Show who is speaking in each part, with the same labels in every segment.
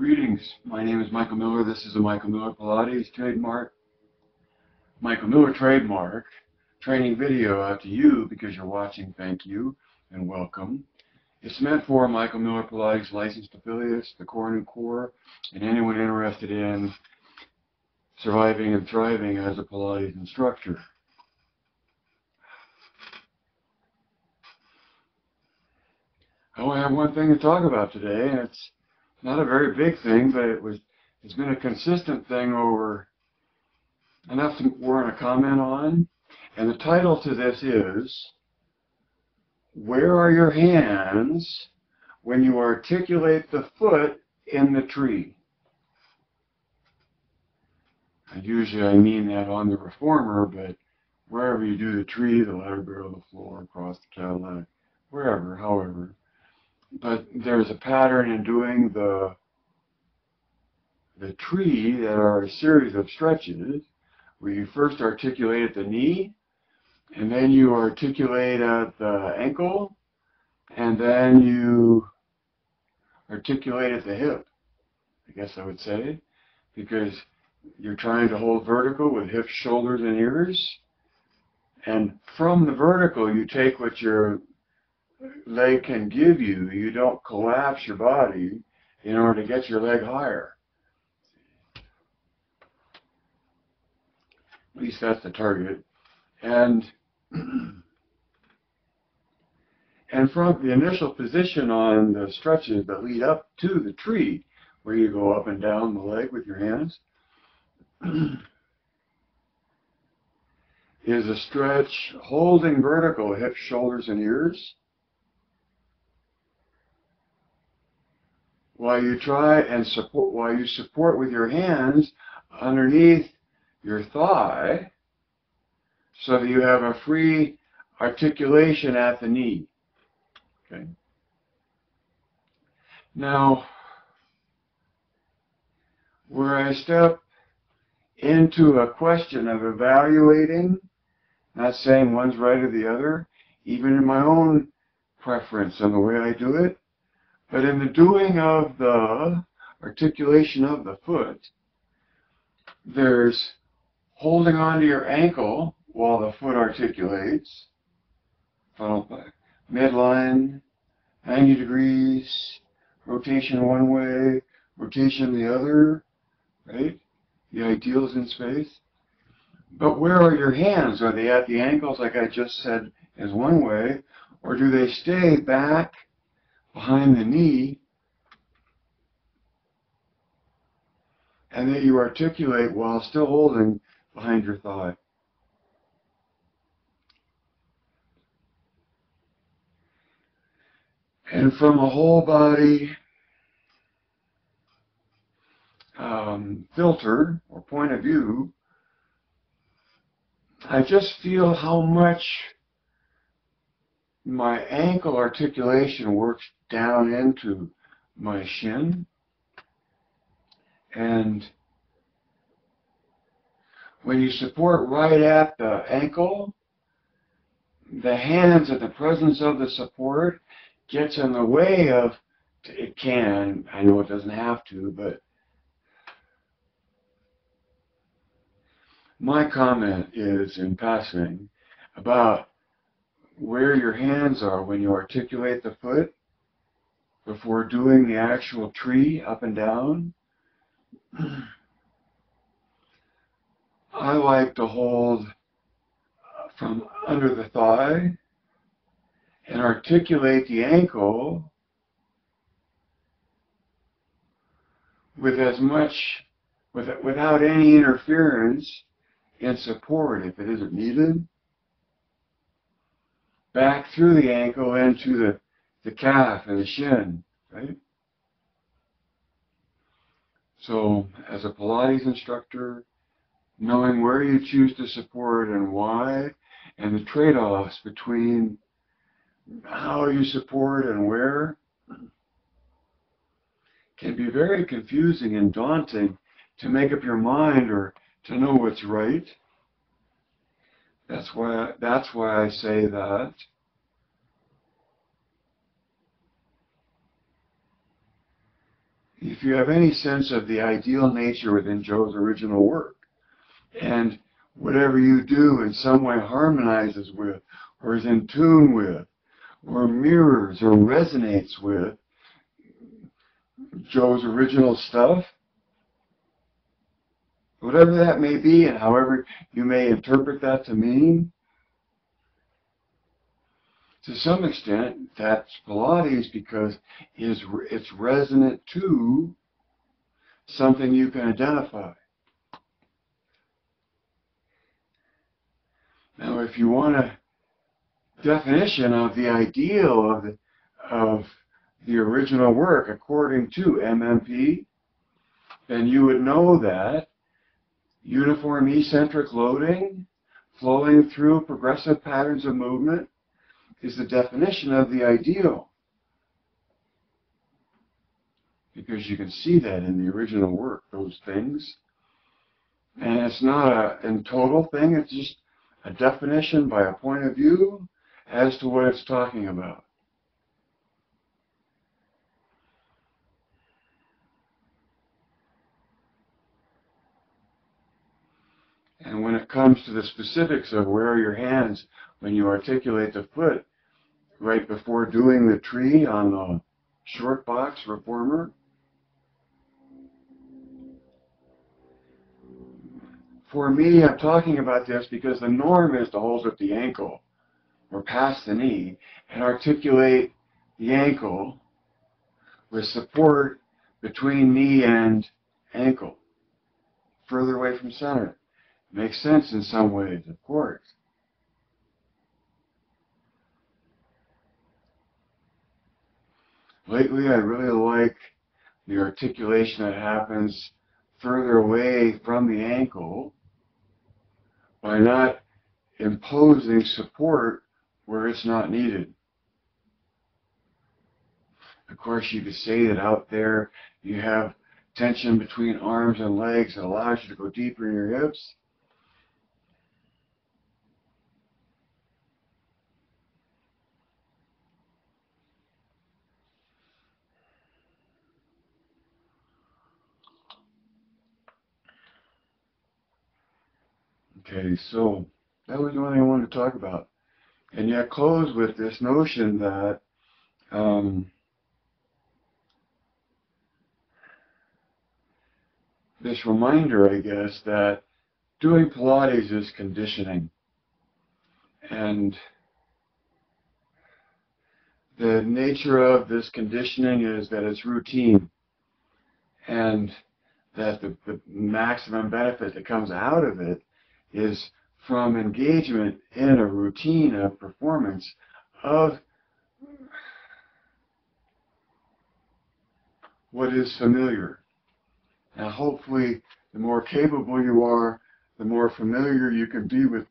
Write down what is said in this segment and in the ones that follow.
Speaker 1: Greetings, my name is Michael Miller. This is a Michael Miller Pilates trademark, Michael Miller trademark training video out to you because you're watching. Thank you and welcome. It's meant for Michael Miller Pilates licensed affiliates, the core and core, and anyone interested in surviving and thriving as a Pilates instructor. I only have one thing to talk about today, and it's not a very big thing, but it's been a consistent thing over enough to warrant a comment on. And the title to this is, where are your hands when you articulate the foot in the tree? And usually I mean that on the reformer, but wherever you do the tree, the ladder barrel, the floor, across the Cadillac, wherever, however. But there's a pattern in doing the tree that are a series of stretches where you first articulate at the knee, and then you articulate at the ankle, and then you articulate at the hip, I guess I would say, because you're trying to hold vertical with hips, shoulders, and ears. And from the vertical, you take what your leg can give you. You don't collapse your body in order to get your leg higher. At least that's the target. And from the initial position on the stretches that lead up to the tree, where you go up and down the leg with your hands, is a stretch holding vertical, hips, shoulders, and ears, while you support with your hands underneath your thigh, so that you have a free articulation at the knee. Okay. Now, where I step into a question of evaluating, not saying one's right or the other, even in my own preference and the way I do it, but in the doing of the articulation of the foot, there's holding onto your ankle while the foot articulates, followed by midline, 90 degrees, rotation one way, rotation the other, right? The ideals in space. But where are your hands? Are they at the ankles, like I just said, is one way, or do they stay back behind the knee, and that you articulate while still holding behind your thigh? And from a whole body filter or point of view, I just feel how much my ankle articulation works down into my shin. And when you support right at the ankle, the hands at the presence of the support gets in the way of, it can, I know it doesn't have to, but my comment is, in passing, about where your hands are when you articulate the foot before doing the actual tree up and down. I like to hold from under the thigh and articulate the ankle with without any interference in support, if it isn't needed, back through the ankle into the calf and the shin, right? So, as a Pilates instructor, knowing where you choose to support and why, and the trade-offs between how you support and where, can be very confusing and daunting to make up your mind or to know what's right. That's why I say that if you have any sense of the ideal nature within Joe's original work, and whatever you do in some way harmonizes with, or is in tune with, or mirrors or resonates with Joe's original stuff, whatever that may be and however you may interpret that to mean, to some extent that's Pilates because it's resonant to something you can identify. Now if you want a definition of the ideal of the original work according to MMP, then you would know that uniform eccentric loading flowing through progressive patterns of movement is the definition of the ideal. Because you can see that in the original work, those things. And it's not a in total thing, it's just a definition by a point of view as to what it's talking about. And when it comes to the specifics of where are your hands when you articulate the foot right before doing the tree on the short box reformer, for me, I'm talking about this because the norm is to hold at the ankle or past the knee and articulate the ankle with support between knee and ankle, further away from center. Makes sense in some ways, of course. Lately, I really like the articulation that happens further away from the ankle by not imposing support where it's not needed. Of course, you could say that out there you have tension between arms and legs that allows you to go deeper in your hips. Okay, so that was the only thing I wanted to talk about. And yet close with this notion that this reminder, I guess, that doing Pilates is conditioning. And the nature of this conditioning is that it's routine. And that the maximum benefit that comes out of it is from engagement in a routine of performance of what is familiar. Now hopefully the more capable you are, the more familiar you can be with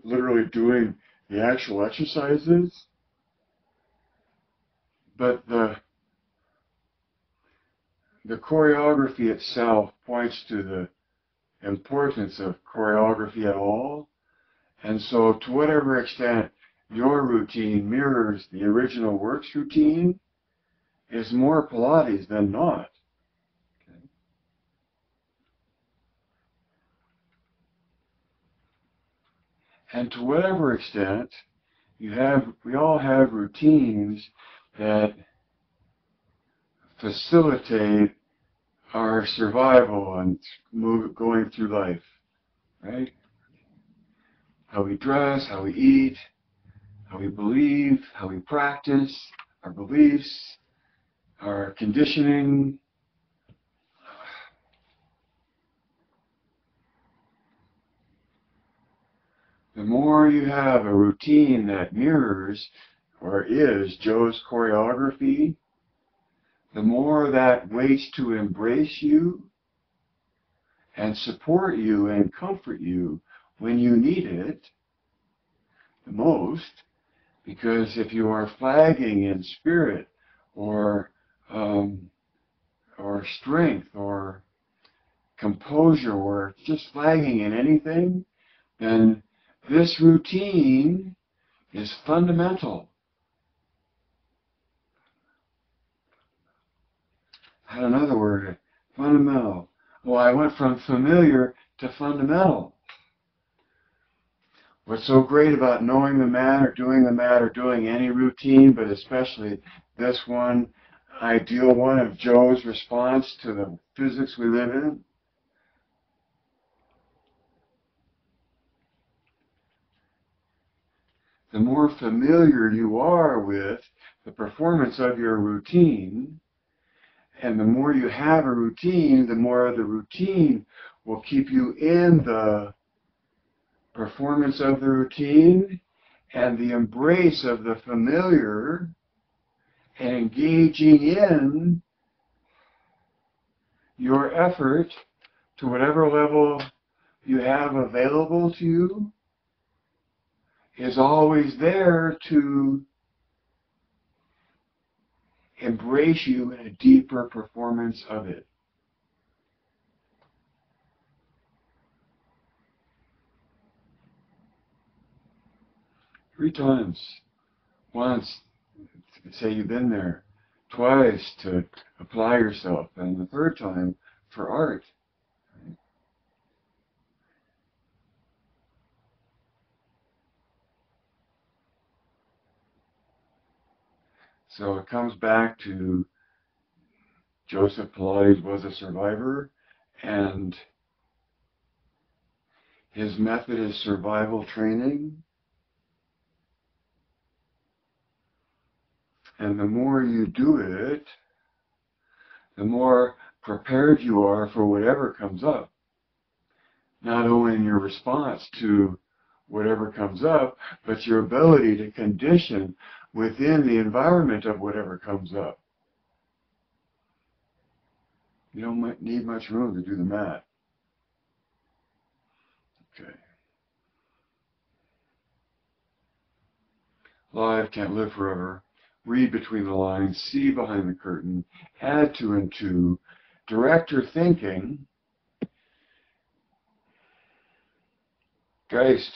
Speaker 1: literally doing the actual exercises. But the choreography itself points to the importance of choreography at all. And so to whatever extent your routine mirrors the original work's routine, is more Pilates than not. Okay. And to whatever extent we all have routines that facilitate our survival and going through life, right? How we dress, how we eat, how we believe, how we practice, our beliefs, our conditioning. The more you have a routine that mirrors or is Joe's choreography, the more that waits to embrace you and support you and comfort you when you need it the most. Because if you are flagging in spirit or strength or composure or just flagging in anything, then this routine is fundamental. I had another word, fundamental. Well, I went from familiar to fundamental. What's so great about knowing the mat or doing any routine, but especially this one, ideal one of Joe's response to the physics we live in? The more familiar you are with the performance of your routine, and the more you have a routine, the more the routine will keep you in the performance of the routine and the embrace of the familiar and engaging in your effort to whatever level you have available to you is always there to embrace you in a deeper performance of it. Three times. Once, say you've been there. Twice to apply yourself. And the third time for art. So it comes back to Joseph Pilates was a survivor, and his method is survival training. And the more you do it, the more prepared you are for whatever comes up. Not only in your response to whatever comes up, but your ability to condition within the environment of whatever comes up. You don't need much room to do the mat. Okay. Life can't live forever. Read between the lines, see behind the curtain, add two and two, direct your thinking. Geist.